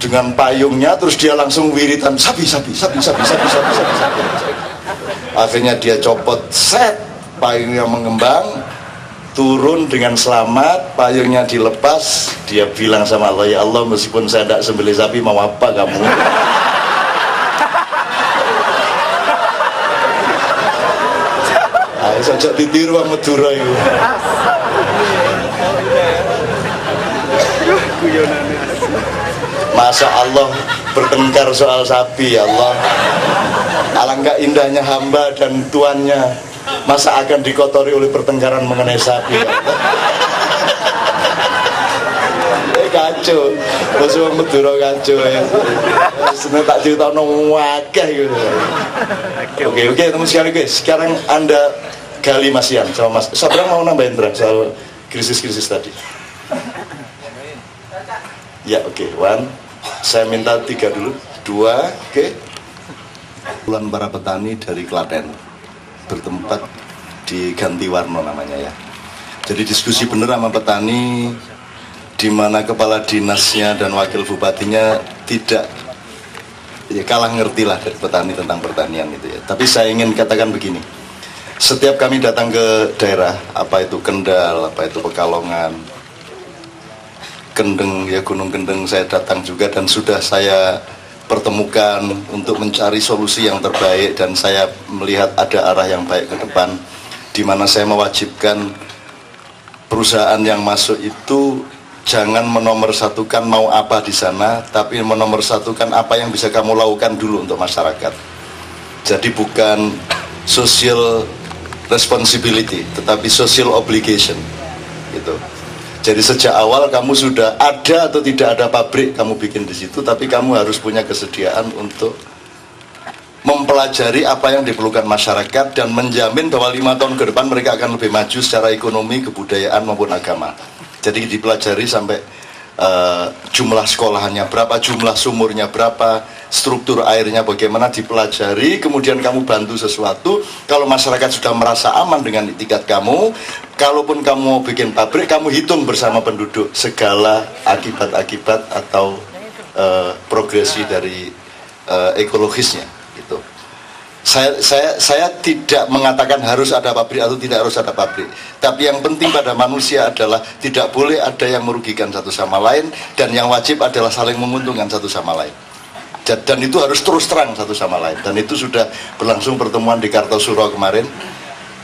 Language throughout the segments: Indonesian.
dengan payungnya, terus dia langsung wiritan sapi. Akhirnya dia copot, set, payungnya mengembang, turun dengan selamat, payungnya dilepas. Dia bilang sama Allah, ya Allah, meskipun saya tidak sembelih sapi, mau apa kamu? Ayo saja ditiru sama Madura itu. Masa Allah bertengkar soal sapi, ya Allah. Alangkah indahnya hamba dan tuannya, masa akan dikotori oleh pertengkaran mengenai sapi, ya Allah. Kacau, bos wong Madura kacau ya. Sebenarnya tak cerita wakah gitu. Oke, teman sekali guys. Sekarang Anda gali Mas Ian sama Mas. Sabrang mau nambahin terang soal krisis tadi. Ya oke, one. Saya minta 3 dulu, 2, oke. Bulan para petani dari Klaten bertempat di Gantiwarno namanya ya. Jadi diskusi bener sama petani, di mana kepala dinasnya dan wakil bupatinya tidak ya kalah ngerti lah dari petani tentang pertanian itu ya. Tapi saya ingin katakan begini, setiap kami datang ke daerah, apa itu Kendal, apa itu Pekalongan, Kendeng ya, Gunung Kendeng, saya datang juga dan sudah saya pertemukan untuk mencari solusi yang terbaik, dan saya melihat ada arah yang baik ke depan, di mana saya mewajibkan perusahaan yang masuk itu jangan menomorsatukan mau apa di sana, tapi menomorsatukan apa yang bisa kamu lakukan dulu untuk masyarakat. Jadi bukan social responsibility, tetapi social obligation gitu. Jadi sejak awal kamu sudah ada atau tidak ada pabrik kamu bikin di situ, tapi kamu harus punya kesediaan untuk mempelajari apa yang diperlukan masyarakat dan menjamin bahwa 5 tahun ke depan mereka akan lebih maju secara ekonomi, kebudayaan maupun agama. Jadi dipelajari sampai jumlah sekolahannya berapa, jumlah sumurnya berapa, struktur airnya bagaimana, dipelajari, kemudian kamu bantu sesuatu. Kalau masyarakat sudah merasa aman dengan tingkat kamu, kalaupun kamu mau bikin pabrik, kamu hitung bersama penduduk segala akibat-akibat atau progresi dari ekologisnya gitu. Saya tidak mengatakan harus ada pabrik atau tidak harus ada pabrik, tapi yang penting pada manusia adalah tidak boleh ada yang merugikan satu sama lain, dan yang wajib adalah saling menguntungkan satu sama lain, dan itu harus terus terang satu sama lain. Dan itu sudah berlangsung pertemuan di Kartosuro kemarin,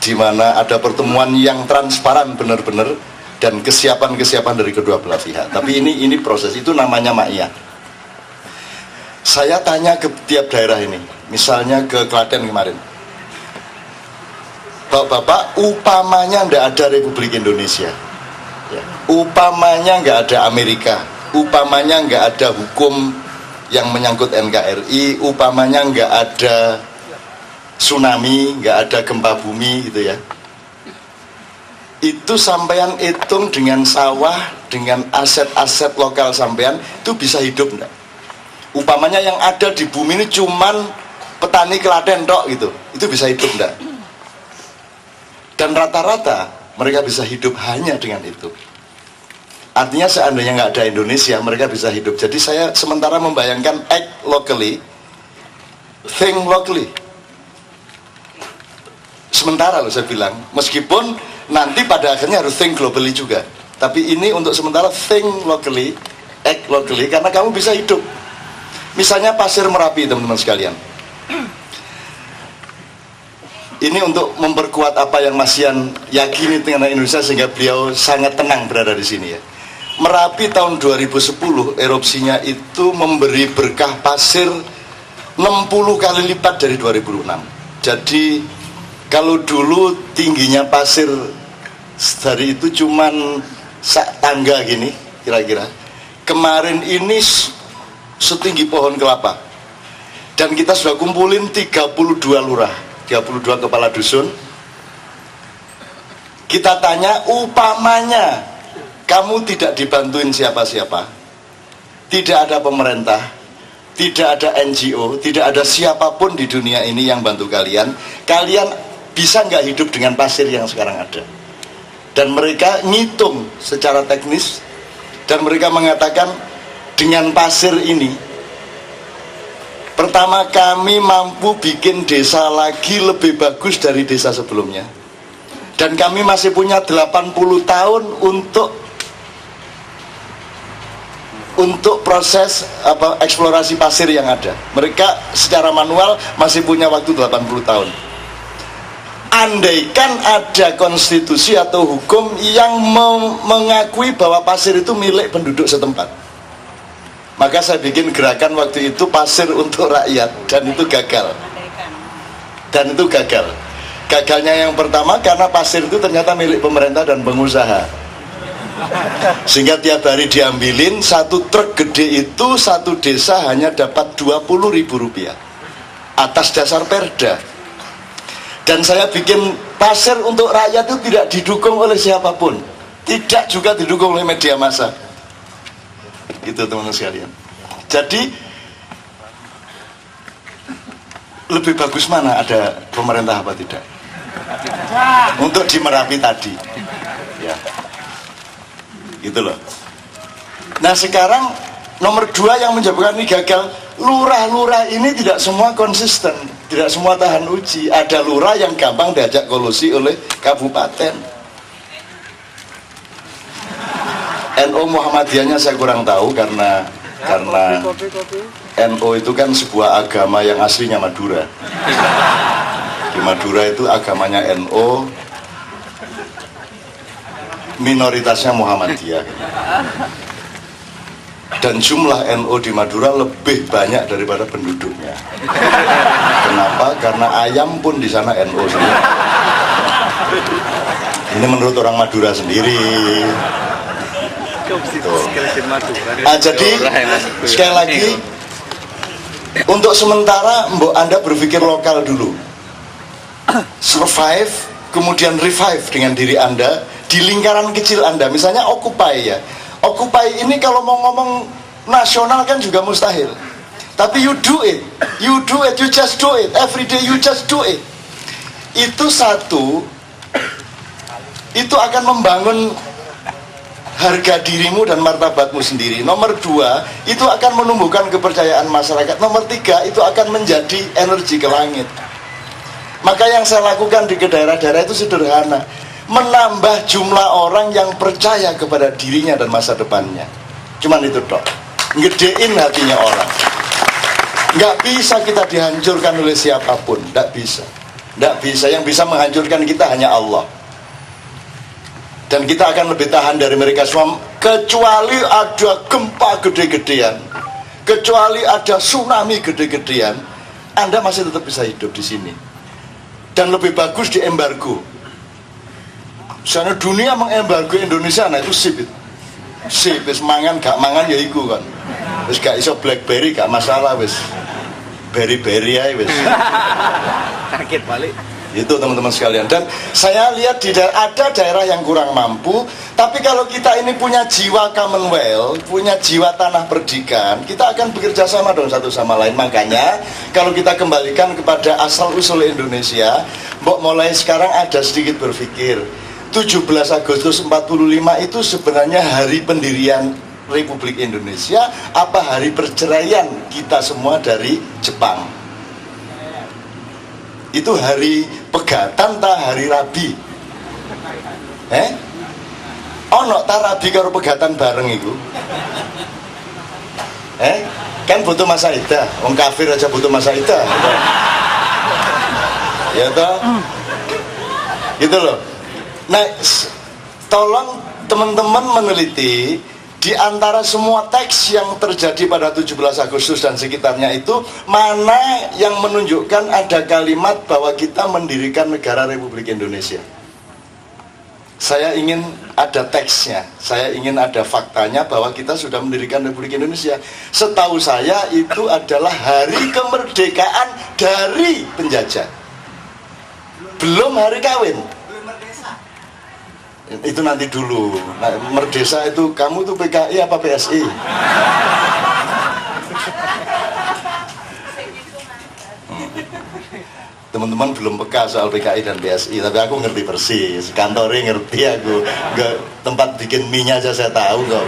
di mana ada pertemuan yang transparan benar-benar, dan kesiapan dari kedua belah pihak. Tapi ini proses, itu namanya Ma'iyah. Saya tanya ke tiap daerah ini, misalnya ke Klaten kemarin, Bapak, upamanya nggak ada Republik Indonesia, ya, upamanya nggak ada Amerika, upamanya nggak ada hukum yang menyangkut NKRI, upamanya nggak ada tsunami, nggak ada gempa bumi gitu ya. Itu sampean hitung dengan sawah, dengan aset-aset lokal sampean, itu bisa hidup enggak? Upamanya yang ada di bumi ini cuman petani Klaten tok gitu, itu bisa hidup enggak? Dan rata-rata mereka bisa hidup hanya dengan itu. Artinya seandainya nggak ada Indonesia, mereka bisa hidup. Jadi saya sementara membayangkan act locally, think locally. Sementara loh saya bilang, meskipun nanti pada akhirnya harus think globally juga. Tapi ini untuk sementara think locally, act locally, karena kamu bisa hidup. Misalnya Pasir Merapi, teman-teman sekalian. Ini untuk memperkuat apa yang Mas Ian yakini tentang Indonesia, sehingga beliau sangat tenang berada di sini ya. Merapi tahun 2010 erupsinya itu memberi berkah pasir 60 kali lipat dari 2006. Jadi kalau dulu tingginya pasir dari itu cuman sak tangga gini kira-kira, kemarin ini setinggi pohon kelapa. Dan kita sudah kumpulin 32 lurah, 32 kepala dusun. Kita tanya, upamanya kamu tidak dibantuin siapa-siapa, tidak ada pemerintah, tidak ada NGO, tidak ada siapapun di dunia ini yang bantu kalian, kalian bisa nggak hidup dengan pasir yang sekarang ada? Dan mereka ngitung secara teknis, dan mereka mengatakan dengan pasir ini, pertama kami mampu bikin desa lagi lebih bagus dari desa sebelumnya. Dan kami masih punya 80 tahun untuk proses eksplorasi pasir yang ada. Mereka secara manual masih punya waktu 80 tahun. Andaikan ada konstitusi atau hukum yang mengakui bahwa pasir itu milik penduduk setempat, maka saya bikin gerakan waktu itu pasir untuk rakyat, dan itu gagal. Gagalnya yang pertama karena pasir itu ternyata milik pemerintah dan pengusaha, sehingga tiap hari diambilin. Satu truk gede itu satu desa hanya dapat Rp20.000 atas dasar perda. Dan saya bikin pasir untuk rakyat itu tidak didukung oleh siapapun, tidak juga didukung oleh media massa. Gitu teman-teman sekalian. Jadi lebih bagus mana, ada pemerintah apa tidak untuk di Merapi tadi ya, gitu loh. Nah sekarang nomor 2 yang menyebabkan ini gagal, lurah-lurah ini tidak semua konsisten, tidak semua tahan uji. Ada lurah yang gampang diajak kolusi oleh kabupaten. NU Muhammadiyahnya saya kurang tahu karena NU itu kan sebuah agama yang aslinya Madura. Di Madura itu agamanya NU, minoritasnya Muhammadiyah. Dan jumlah NU di Madura lebih banyak daripada penduduknya. Kenapa? Karena ayam pun di sana NU semua. Ini menurut orang Madura sendiri. Jadi sekali lagi, untuk sementara Anda berpikir lokal dulu, survive, kemudian revive dengan diri Anda di lingkaran kecil Anda. Misalnya Occupy ya. Occupy ini kalau mau ngomong nasional kan juga mustahil. Tapi you do it, you just do it, every day you just do it. Itu satu, itu akan membangun harga dirimu dan martabatmu sendiri. Nomor 2, itu akan menumbuhkan kepercayaan masyarakat. Nomor 3, itu akan menjadi energi ke langit. Maka yang saya lakukan di daerah-daerah itu sederhana, menambah jumlah orang yang percaya kepada dirinya dan masa depannya. Cuman itu dok, ngedein hatinya orang. Nggak bisa kita dihancurkan oleh siapapun, nggak bisa. Nggak bisa, yang bisa menghancurkan kita hanya Allah. Dan kita akan lebih tahan dari mereka semua, kecuali ada gempa gede-gedean, kecuali ada tsunami gede-gedean, Anda masih tetap bisa hidup di sini. Dan lebih bagus di embargo. Misalnya dunia mengembargo Indonesia, nah itu sip. Sip, wis mangan gak mangan ya iku kan. Wis gak iso BlackBerry gak masalah wis. Berry-berry aja wis. Kaget balik. Itu teman-teman sekalian. Dan saya lihat ada daerah yang kurang mampu, tapi kalau kita ini punya jiwa Commonwealth, punya jiwa tanah perdikan, kita akan bekerja sama dong satu sama lain. Makanya kalau kita kembalikan kepada asal usul Indonesia, mbok mulai sekarang ada sedikit berpikir, 17 Agustus 45 itu sebenarnya hari pendirian Republik Indonesia apa hari perceraian kita semua dari Jepang? Itu hari pegatan ta hari rabi? Ono ta rabi karo pegatan bareng itu? Kan butuh masa idah, wong kafir aja butuh masa idah. Ya toh? Gitu loh. Nah, tolong teman-teman meneliti di antara semua teks yang terjadi pada 17 Agustus dan sekitarnya itu, mana yang menunjukkan ada kalimat bahwa kita mendirikan negara Republik Indonesia. Saya ingin ada teksnya, saya ingin ada faktanya bahwa kita sudah mendirikan Republik Indonesia. Setahu saya itu adalah hari kemerdekaan dari penjajah, belum hari kawin. Itu nanti dulu. Nah, merdesa itu kamu tuh PKI apa PSI? Teman-teman belum peka soal PKI dan PSI, tapi aku ngerti persis. Kantornya ngerti aku. Tempat bikin mie-nya aja saya tahu kok.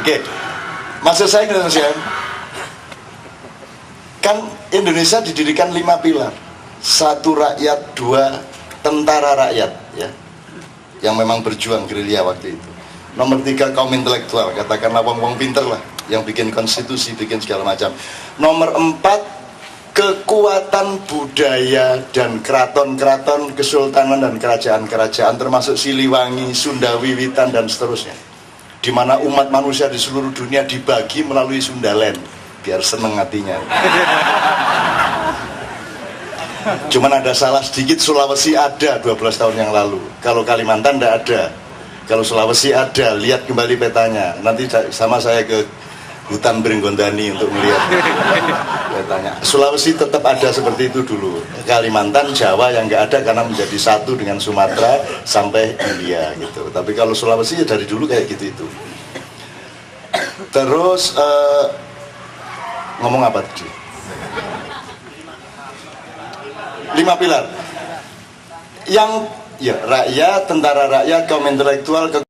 Oke. Maksud saya gini, Mas Yan, kan Indonesia didirikan 5 pilar. 1 rakyat, 2 tentara rakyat, ya, yang memang berjuang gerilya waktu itu. Nomor 3 kaum intelektual, katakanlah wong-wong pinter lah, yang bikin konstitusi, bikin segala macam. Nomor 4 kekuatan budaya dan keraton-keraton, kesultanan dan kerajaan-kerajaan, termasuk Siliwangi, Sunda Wiwitan dan seterusnya, di mana umat manusia di seluruh dunia dibagi melalui Sundaland biar seneng hatinya. Cuman ada salah sedikit, Sulawesi ada 12 tahun yang lalu, kalau Kalimantan tidak ada. Kalau Sulawesi ada, lihat kembali petanya. Nanti sama saya ke hutan Beringgondani untuk melihat petanya. Sulawesi tetap ada seperti itu dulu. Kalimantan, Jawa yang nggak ada karena menjadi satu dengan Sumatera sampai India gitu. Tapi kalau Sulawesi ya dari dulu kayak gitu itu. Terus ngomong apa tadi? 5 pilar. Yang ya, rakyat, tentara rakyat, kaum intelektual,